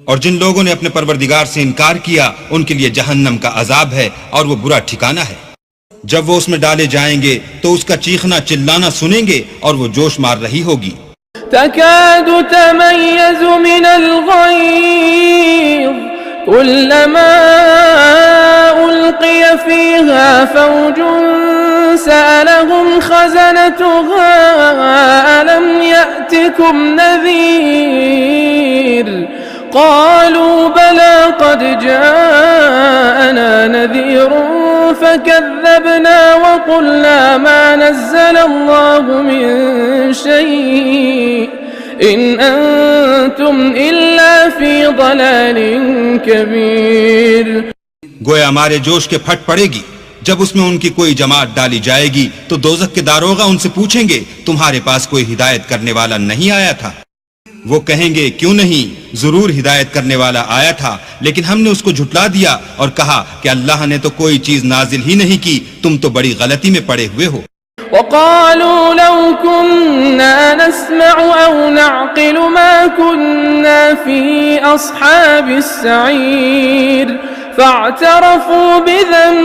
और जिन लोगों ने अपने परवरदिगार से इनकार किया उनके लिए जहन्नम का अजाब है और वो बुरा ठिकाना है। जब वो उसमें डाले जाएंगे तो उसका चीखना चिल्लाना सुनेंगे और वो जोश मार रही होगी। तकादु तमय्यज़ु मिनल गैज़ कुल्लमा उल्क़िय फ़ीहा फ़ौजुन सअलहुम ख़ज़नतुहा अलम यअतिकुम नज़ीर क़ालू बला क़द जाअना नज़ीरुन फ़कज़्ज़बना वक़ुल्ना मा नज़्ज़लल्लाहु मिन शै'इन इन अंतुम इल्ला फ़ी ज़लालिन कबीर। गोया हमारे जोश के फट पड़ेगी जब उसमें उनकी कोई जमात डाली जाएगी तो दोज़ख के दारोगा उनसे पूछेंगे, तुम्हारे पास कोई हिदायत करने वाला नहीं आया था? वो कहेंगे, क्यों नहीं, जरूर हिदायत करने वाला आया था, लेकिन हमने उसको झुटला दिया और कहा कि अल्लाह ने तो कोई चीज नाजिल ही नहीं की, तुम तो बड़ी गलती में पड़े हुए हो। वक़ालू लौ कुन्ना नस्मअु औ नअक़िलु मा कुन्ना फ़ी अस्हाबिस सईर फ़अतरफ़ू बिज़न्ब